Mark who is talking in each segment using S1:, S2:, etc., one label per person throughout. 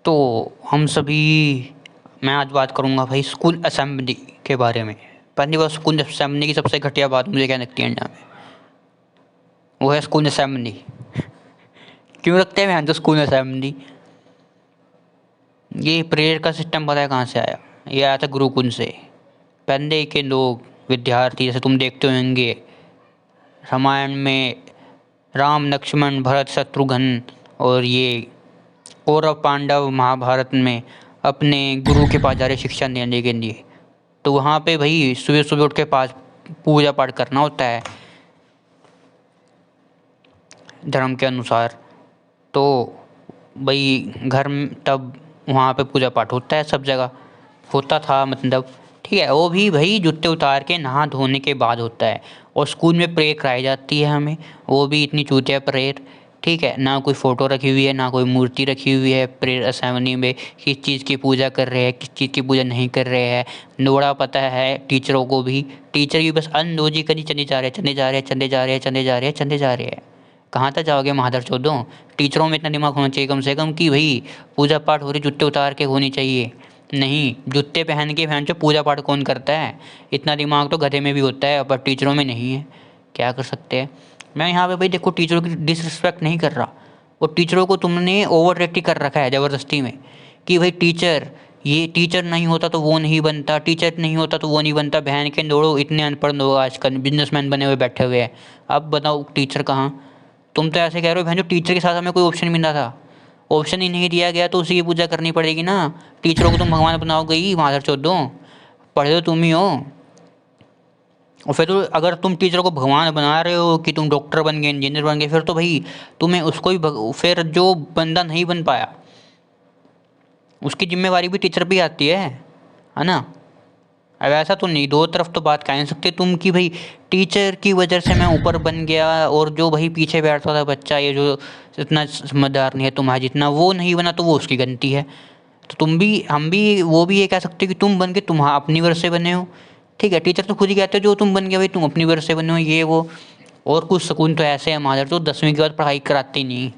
S1: तो हम सभी मैं आज बात करूँगा भाई स्कूल असेंबली के बारे में। पहली बार स्कूल असेंबली की सबसे घटिया बात मुझे क्या लगती है इंडिया में, वो है स्कूल असेंबली। क्यों रखते हैं भैया जो स्कूल असेंबली? ये प्रेयर का सिस्टम पता है कहाँ से आया? ये आया था गुरुकुल से। पहले के लोग विद्यार्थी, जैसे तुम देखते होंगे रामायण में राम लक्ष्मण भरत शत्रुघ्न, और ये कौरव पांडव महाभारत में अपने गुरु के पास जा रहे शिक्षा लेने के लिए। तो वहाँ पे भाई सुबह सुबह उठ के पास पूजा पाठ करना होता है धर्म के अनुसार। तो भाई घर में तब वहाँ पे पूजा पाठ होता है, सब जगह होता था मतलब। ठीक है, वो भी भाई जूते उतार के नहा धोने के बाद होता है। और स्कूल में प्रेयर कराई जाती है हमें, वो भी इतनी चूतिया प्रेयर। ठीक है, ना कोई फ़ोटो रखी हुई है, ना कोई मूर्ति रखी हुई है प्रेयर असेंबली में, किस चीज़ की पूजा कर रहे हैं किस चीज़ की पूजा नहीं कर रहे हैं। नोड़ा पता है टीचरों को भी, टीचर भी बस अनलॉजिकली चले जा रहे हैं चले जा रहे हैं चले जा रहे हैं चले जा रहे हैं चले जा रहे हैं। कहाँ तक जाओगे माधर चौधो? टीचरों में इतना दिमाग होना चाहिए कम से कम कि भाई पूजा पाठ हो रही जूते उतार के होनी चाहिए। नहीं, जूते पहन के भैंचो पूजा पाठ कौन करता है? इतना दिमाग तो गधे में भी होता है पर टीचरों में नहीं है। क्या कर सकते हैं। मैं यहाँ पे भाई देखो टीचरों की डिसरिस्पेक्ट नहीं कर रहा, और टीचरों को तुमने ओवर रेट कर रखा है ज़बरदस्ती में कि भाई टीचर, ये टीचर नहीं होता तो वो नहीं बनता, टीचर नहीं होता तो वो नहीं बनता। बहन के दौड़ो, इतने अनपढ़ लोग आजकल बिजनेसमैन बने हुए बैठे हुए हैं। अब बताओ टीचर कहाँ? तुम तो ऐसे कह रहे हो बहन जो टीचर के साथ हमें कोई ऑप्शन मिला था, ऑप्शन ही नहीं दिया गया तो उसी की पूजा करनी पड़ेगी ना। टीचरों को तुम भगवान बनाओगे ही माधर चौधो, पढ़े तो तुम ही हो। और फिर तो अगर तुम टीचर को भगवान बना रहे हो कि तुम डॉक्टर बन गए इंजीनियर बन गए, फिर तो भाई तुम्हें उसको भी फिर जो बंदा नहीं बन पाया उसकी जिम्मेवारी भी टीचर पे आती है ना। अब ऐसा तो नहीं, दो तरफ तो बात कह नहीं सकते तुम कि भाई टीचर की वजह से मैं ऊपर बन गया और जो भाई पीछे बैठता था बच्चा, ये जो इतना समझदार नहीं है तुम्हारा जितना, वो नहीं बना तो वो उसकी गलती है। तो तुम भी हम भी वो भी ये कह सकते हो कि तुम बन के तुम अपनी वजह से बने हो। ठीक है, टीचर तो खुद ही कहते हो जो तुम बन गए भाई तुम अपनी वजह से बने हो ये वो। और कुछ सुकून तो ऐसे है माधर तो 10वीं के बाद पढ़ाई कराते ही नहीं।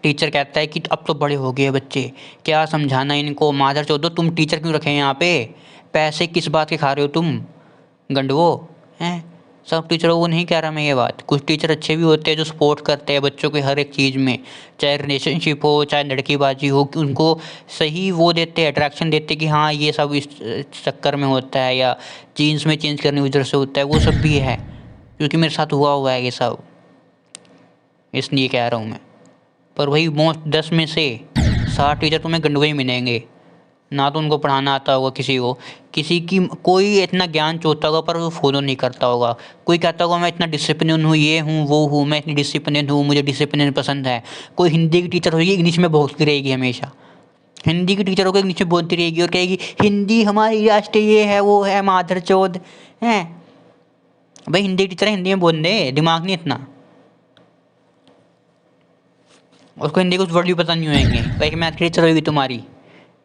S1: टीचर कहता है कि अब तो बड़े हो गए बच्चे, क्या समझाना इनको। माधर चौधो तुम टीचर क्यों रखे हैं यहाँ पे? पैसे किस बात के खा रहे हो तुम गंडवो हैं? सब टीचरों को नहीं कह रहा मैं ये बात, कुछ टीचर अच्छे भी होते हैं जो सपोर्ट करते हैं बच्चों के हर एक चीज़ में, चाहे रिलेशनशिप हो चाहे लड़कीबाजी हो, कि उनको सही वो देते हैं अट्रैक्शन देते हैं कि हाँ ये सब इस चक्कर में होता है या जीन्स में चेंज करने की वजह से होता है, वो सब भी है क्योंकि मेरे साथ हुआ है ये सब, इसलिए कह रहा हूँ मैं। पर वही मोस्ट 10 में से 60 टीचर तुम्हें गंडवे ही मिलेंगे, ना तो उनको पढ़ाना आता होगा किसी को, किसी की कोई इतना ज्ञान चोता होगा पर वो फॉलो नहीं करता होगा। कोई कहता होगा मैं इतना डिसिप्लिन हूँ, ये हूँ वो हूँ, मैं इतनी डिसिप्लिन हूँ, मुझे डिसिप्लिन पसंद है। कोई हिंदी की टीचर होगी इंग्लिश में बोलती रहेगी हमेशा, हिंदी की टीचर होकर इंग्लिश में बोलती रहेगी और कहेगी हिंदी हमारी राष्ट्रीय ये है वो है माधर चौध है। भाई हिंदी टीचर हिंदी में बोल दे, दिमाग नहीं इतना, उसको हिंदी कुछ वर्ड भी पता नहीं होंगे। भाई मैथ की टीचर होगी तुम्हारी,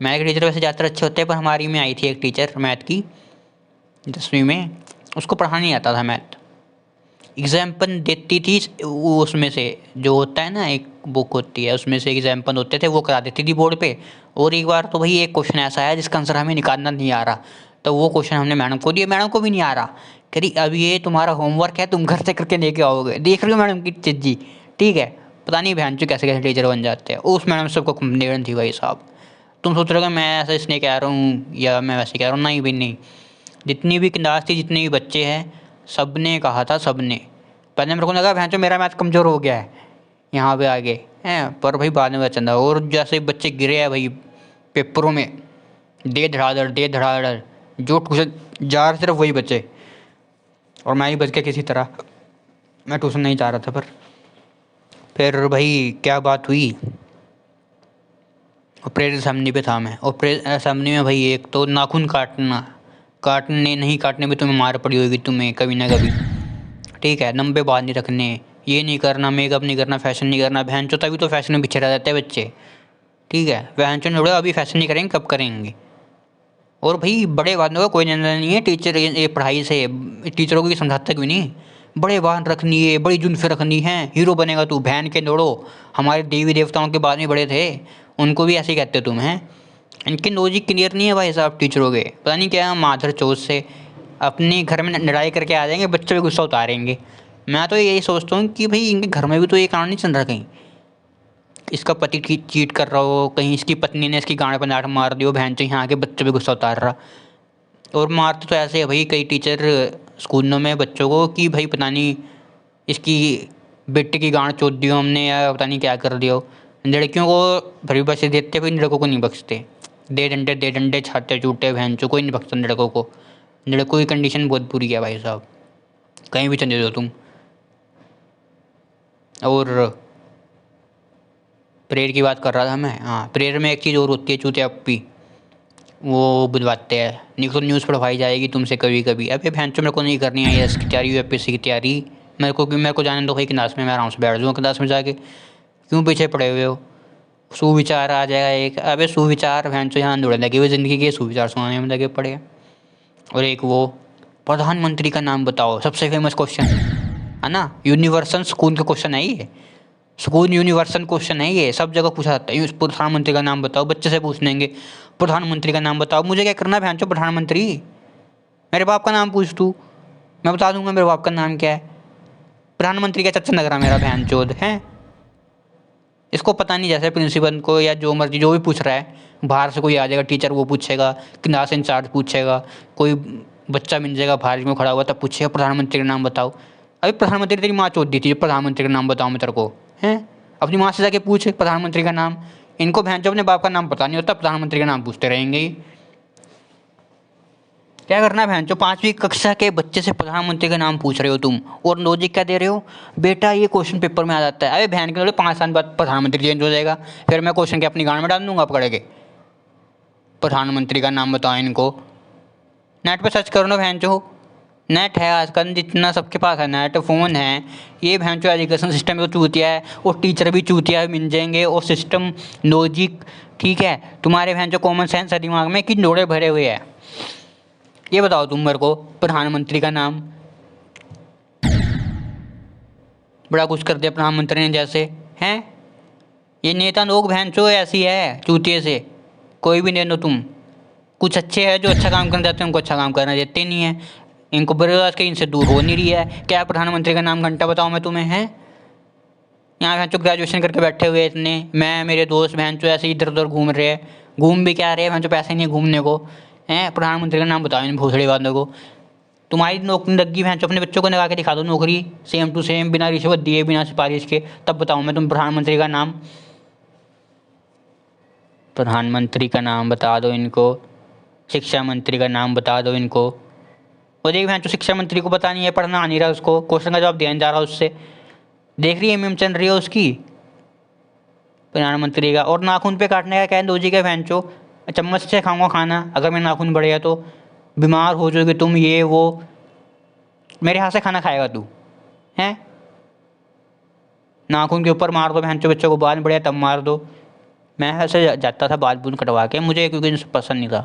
S1: मैथ के टीचर वैसे ज़्यादातर अच्छे होते हैं पर हमारी में आई थी एक टीचर मैथ की 10वीं में, उसको पढ़ाना नहीं आता था मैथ। एग्जाम्पल देती थी वो उसमें से जो होता है ना एक बुक होती है उसमें से एग्जाम्पल होते थे वो करा देती थी बोर्ड पे। और एक बार तो भाई एक क्वेश्चन ऐसा आया जिसका आंसर हमें निकालना नहीं आ रहा, तो वो क्वेश्चन हमने मैडम को दिया, मैडम को भी नहीं आ रहा। कह रही अब ये तुम्हारा होमवर्क है तुम घर से करके लेके आओगे। देख रही हो मैडम की चिज्जी? ठीक है, पता नहीं बहन चो कैसे कैसे टीचर बन जाते हैं। उस मैडम से सबको कंप्लेंट थी भाई साहब। तुम सोच रहे हो मैं ऐसा इसलिए कह रहा हूँ या मैं वैसे कह रहा हूँ, नहीं भी नहीं। जितनी भी क्लास थी जितने भी बच्चे हैं सब ने कहा था, सब ने। पहले मेरे को लगा भैंचो मेरा मैथ कमज़ोर हो गया है यहाँ पे आगे हैं, पर भाई बाद में पता चला। और जैसे बच्चे गिरे हैं भाई पेपरों में दे धड़ाधड़, जो ट्यूशन जा रहे सिर्फ वही बच्चे, और मैं ही बच गया किसी तरह। मैं ट्यूशन नहीं जा रहा था पर फिर भाई क्या बात हुई, और प्रेयर असेंबली पे था मैं, और प्रेयर असेंबली में भाई एक तो नाखून काटना, काटने नहीं काटने में तुम्हें मार पड़ी होगी तुम्हें कभी ना कभी। ठीक है, लंबे बाल नहीं रखने, ये नहीं करना, मेकअप नहीं करना, फैशन नहीं करना। बहन चो तभी तो फैशन में पीछे रह जाते हैं बच्चे। ठीक है, बहन चो थोड़ा अभी फैशन नहीं करेंगे कब करेंगे। और भाई बड़े बालों का कोई लेना नहीं है टीचर ये पढ़ाई से, टीचरों को ये समझाता क्यों नहीं। बड़े बाल रखनी है, बड़ी जुल्फ़ें रखनी है, हीरो बनेगा तू, बहन के दौड़ो। हमारे देवी देवताओं के बाद में बड़े थे, उनको भी ऐसे ही कहते हो तुम हैं। इनकी लॉजिक क्लियर नहीं है भाई साहब टीचरों के, पता नहीं क्या माधर चौथ से अपने घर में लड़ाई करके आ जाएंगे, बच्चों पे गुस्सा उतारेंगे। मैं तो यही सोचता हूँ कि भाई इनके घर में भी तो ये कांड नहीं चल रहा कहीं, इसका पति चीट कर रहा हो, कहीं इसकी पत्नी ने इसकी गांड पर लात मार दी हो, बहन चो यहाँ के बच्चों पे गुस्सा उतार रहा। और मारते तो ऐसे है भाई कई टीचर स्कूलों में बच्चों को कि भाई पता नहीं इसकी बेटे की गांड चोद दी हो हमने, या पता नहीं क्या कर दिया हो। लड़कियों को भरी बसे देते, भाई लड़कों को नहीं बख्शते। दे डंडे छाते चूटे बहन चो, कोई नहीं बख्शता लड़कों को। लड़कों की कंडीशन बहुत बुरी है भाई साहब, कहीं भी चले जाओ तुम। और प्रेयर की बात कर रहा था मैं। हाँ, प्रेयर में एक चीज़ और होती है चूतिया पप्पी, वो बुलवाते हैं। नहीं तो न्यूज़ पढ़वाई जाएगी तुमसे कभी कभी। अबे भैंचो मेरे को नहीं करनी है IAS की तैयारी, UPSC की तैयारी। मेरे को जाने दो भाई क्लास में, मैं आराम से बैठ जाऊँ क्लास में जाके। क्यों पीछे पड़े हुए हो? सुविचार आ जाएगा एक। अबे सुविचार भैंचो यहाँ जुड़े लगे हुए, ज़िंदगी के सुविचार सुनाने में लगे पड़े हैं। और एक वो प्रधानमंत्री का नाम बताओ, सबसे फेमस क्वेश्चन है ना, यूनिवर्सल स्कूल का क्वेश्चन है ये। स्कूल यूनिवर्सल क्वेश्चन है ये, सब जगह पूछा जाता है। प्रधानमंत्री का नाम बताओ, बच्चे से पूछ लेंगे प्रधानमंत्री का नाम बताओ। मुझे क्या करना भैंचो प्रधानमंत्री, मेरे बाप का नाम पूछ तू, मैं बता दूंगा मेरे बाप का नाम क्या है। प्रधानमंत्री का चच्चा लग रहा मेरा भैंचोद है। इसको पता नहीं, जैसे प्रिंसिपल को या जो मर्जी जो भी पूछ रहा है, बाहर से कोई आ जाएगा टीचर, वो पूछेगा, क्लास इंचार्ज पूछेगा, कोई बच्चा मिल जाएगा बाहर में खड़ा हुआ तब पूछेगा प्रधानमंत्री का नाम बताओ। अभी प्रधानमंत्री तेरी माँ चोद दी थी, प्रधानमंत्री का नाम बताओ मैं तेरे को हैं। अपनी माँ से जाके पूछ प्रधानमंत्री का नाम। इनको भैंचो अपने बाप का नाम पता नहीं होता, प्रधानमंत्री का नाम पूछते रहेंगे। क्या करना है भैंचो, 5वीं कक्षा के बच्चे से प्रधानमंत्री का नाम पूछ रहे हो तुम, और लॉजिक क्या दे रहे हो? बेटा ये क्वेश्चन पेपर में आ जाता है। अरे बहन के 5 साल बाद प्रधानमंत्री चेंज हो जाएगा, फिर मैं क्वेश्चन के अपनी गांड में डाल दूंगा पकड़ के। प्रधानमंत्री का नाम बताओ इनको। नेट पे सर्च करो ना भैंचो, नेट है आजकल, जितना सबके पास है नेट, फ़ोन है। ये भैंचो एजुकेशन सिस्टम में तो चूतिया है, और टीचर भी चूतिया मिल जाएंगे, और सिस्टम लॉजिक ठीक है। तुम्हारे भैंचो कॉमन सेंस है दिमाग में कि जोड़े भरे हुए हैं। ये बताओ तुम मेरे को, प्रधानमंत्री का नाम बड़ा कुछ कर दिया प्रधानमंत्री ने जैसे हैं। ये नेता लोग भैंचो ऐसी है चूतिए से, कोई भी ले लो तुम। कुछ अच्छे हैं जो अच्छा काम करना चाहते हैं, उनको अच्छा काम करना देते नहीं है। इनको बेरोजगार के इनसे दूर हो नहीं रही है। क्या प्रधानमंत्री का नाम घंटा बताओ मैं तुम्हें हैं। यहाँ भैंचो ग्रेजुएशन करके बैठे हुए इतने, मैं मेरे दोस्त भैंचो ऐसे इधर उधर घूम रहे हैं। घूम भी क्या रहे हैं भैंचो, पैसे नहीं है घूमने को हैं। प्रधानमंत्री का नाम बताओ इन भोसड़ी वालों को। तुम्हारी नौकरी लगी भैंचो, अपने बच्चों को लगा के दिखा दो नौकरी सेम टू सेम, बिना रिश्वत दिए बिना सिफारिश के, तब बताऊँ मैं तुम प्रधानमंत्री का नाम। प्रधानमंत्री का नाम बता दो इनको, शिक्षा मंत्री का नाम बता दो इनको। और देख भैंचो शिक्षा मंत्री को पता नहीं है, पढ़ना आ नहीं रहा उसको, क्वेश्चन का जवाब दिया नहीं जा रहा उससे। देख रही है मीम चल रही है उसकी प्रधानमंत्री का। और नाखून पे काटने का क्या लॉजिक है भैंचो, चम्मच से खाऊंगा खाना, अगर मेरे नाखून बढ़ गया तो बीमार हो जाओगे तुम, ये वो। मेरे हाथ से खाना खाएगा तू हैं। नाखून के ऊपर मार दो भैंचो, बच्चों को बाल बढ़िया तब मार दो। मैं ऐसे जाता था बाल बूल कटवा के, मुझे क्योंकि पसंद नहीं था,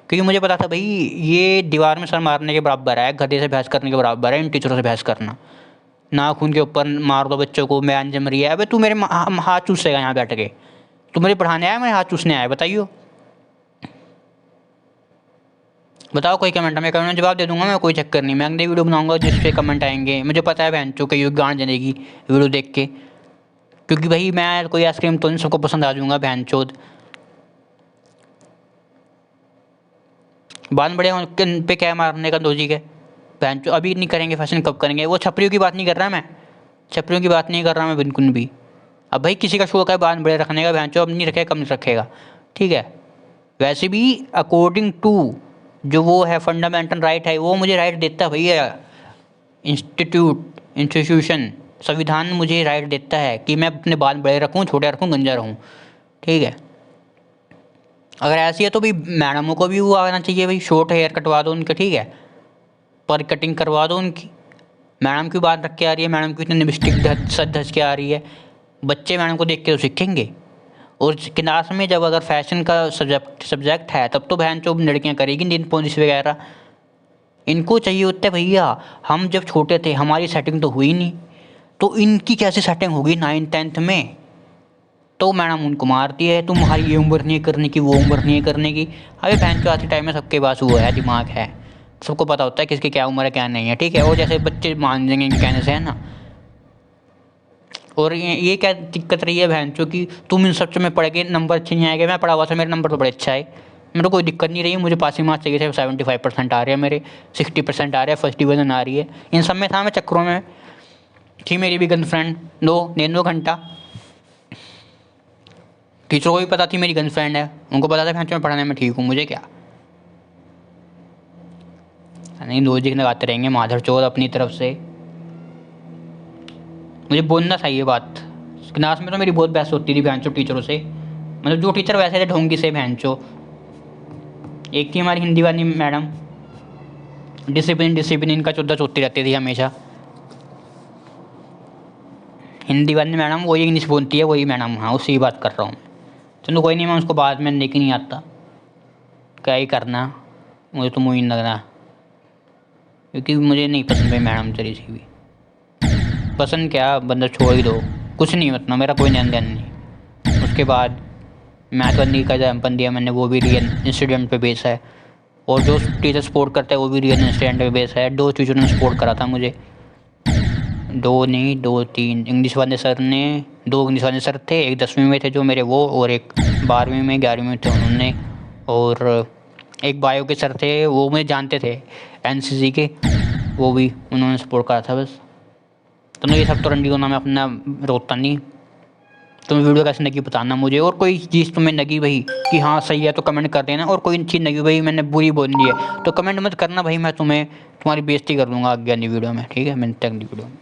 S1: क्योंकि मुझे पता था भाई ये दीवार में सर मारने के बराबर है, गधे से बहस करने के बराबर है इन टीचरों से बहस करना। नाखून के ऊपर मार दो बच्चों को, बयान जम रही है। अबे तू मेरे हाथ चूसेगा यहाँ बैठ के, तू मुझे पढ़ाने आया मेरे हाथ चूसने आया? बताइए, बताओ कोई कमेंट, मैं कमेंट में जवाब दे दूंगा मैं, कोई चक्कर नहीं। मैं अगले वीडियो बनाऊंगा जिस पे कमेंट आएंगे, मुझे पता है बहन चो कई गांड जलेगी वीडियो देख के, क्योंकि भाई मैं कोई आइसक्रीम तो नहीं सबको पसंद आ जाऊँगा बहन चोद। बाल बड़े उन पे क्या मारने का लॉजिक है बहन चो? अभी नहीं करेंगे फैशन कब करेंगे? वो छपरियों की बात नहीं कर रहा मैं, छपरियों की बात नहीं कर रहा मैं बिल्कुल भी। अब भाई किसी का शौक है बाल बड़े रखने का, बहन चो अब नहीं रखेगा कब नहीं रखेगा, ठीक है। वैसे भी अकॉर्डिंग टू जो वो है फंडामेंटल राइट है, वो मुझे राइट देता है भैया। इंस्टीट्यूशन संविधान मुझे राइट देता है कि मैं अपने बाल बड़े रखूँ, छोटे रखूँ, गंजा रहूँ, ठीक है। अगर ऐसी है तो भाई मैडमों को भी वो आना चाहिए भाई, शॉर्ट हेयर कटवा दो उनके, ठीक है, पर कटिंग करवा दो उनकी। मैडम की बात रख के आ रही है, मैडम की इतनी लिपस्टिक सज धज के आ रही है, बच्चे मैडम को देख के तो सीखेंगे। और क्लास में जब अगर फैशन का सब्जेक्ट है तब तो बहन चो लड़कियाँ करेगी नील पॉलिश वगैरह। इनको चाहिए होता है भैया, हम जब छोटे थे हमारी सेटिंग तो हुई नहीं, तो इनकी कैसे सेटिंग होगी 9th 10th में? तो मैडम उनको मारती है, तुम्हारी ये उम्र नहीं है करने की, वो उम्र नहीं है करने की। अभी बहन जो आज के टाइम में सबके पास वो है, दिमाग है, सबको पता होता है किसकी क्या उम्र है क्या नहीं है, ठीक है। और जैसे बच्चे मान जाएंगे इनके कहने से, है ना। और ये क्या दिक्कत रही है बहन चो कि तुम इन सब में पढ़ के नंबर अच्छे नहीं आएंगे, मैं पढ़ा हुआ था, मेरे नंबर तो बड़े अच्छा है, मेरे कोई दिक्कत नहीं रही, मुझे पासिंग मार्क्स चाहिए थे, 75% आ रहे हैं मेरे, 60% आ रहे हैं, फर्स्ट डिवीज़न आ रही है। इन सब में था मैं चक्करों में, थी मेरी भी गर्लफ्रेंड 2 घंटा। टीचर को भी पता थी मेरी गर्लफ्रेंड है, उनको पता था कि मैं पढ़ाने में ठीक हूँ, मुझे क्या। नहीं लॉजिक लगाते रहेंगे माधर चोर अपनी तरफ से। मुझे बोलना था ये बात। क्लास में तो मेरी बहुत बहस होती थी भैंचो टीचरों से, मतलब जो टीचर वैसे थे ढोंगी से भैंचो। एक थी हमारी हिंदी वाली मैडम, डिसिप्लिन इनका चौदह चौथी रहती थी हमेशा। हिंदी वाली मैडम वही इंग्लिश बोलती है, वही मैडम, हाँ उसी की बात कर रहा हूँ मैं। चलो कोई नहीं, मैं उसको बाद में लेके नहीं आता, क्या ही करना, मुझे तो मुझे नहीं लग रहा, क्योंकि मुझे नहीं पसंद है मैडम तेरी सी भी। पसंद क्या, बंदा छोड़ ही दो, कुछ नहीं, मतलब मेरा कोई लेन देन नहीं। उसके बाद मैथ बनने का एग्जाम्पल दिया मैंने, वो भी रियल इंसिडेंट पे बेस है, और जो टीचर सपोर्ट करता है वो भी रियल इंसिडेंट पे बेस है। 2 टीचरों ने सपोर्ट करा था मुझे, 2 नहीं 2 3 इंग्लिश वाले सर ने, 2 इंग्लिश वाले सर थे, एक 10वीं में थे जो मेरे वो, और एक 12वीं में 11वीं में थे उन्होंने, और एक बायो के सर थे, वो मुझे जानते थे एनसीसी के, वो भी उन्होंने सपोर्ट करा था बस। तो ये सब तो रंडी होना मैं अपना रोकता नहीं। तुम्हें वीडियो कैसे लगी बताना मुझे, और कोई चीज़ तुम्हें लगी भाई कि हाँ सही है तो कमेंट कर देना, और कोई चीज़ लगी भाई मैंने बुरी बोली है तो कमेंट मत करना भाई, मैं तुम्हारी बेइज्जती कर दूँगा अगली वीडियो में, ठीक है। मिलते हैं अगली वीडियो में।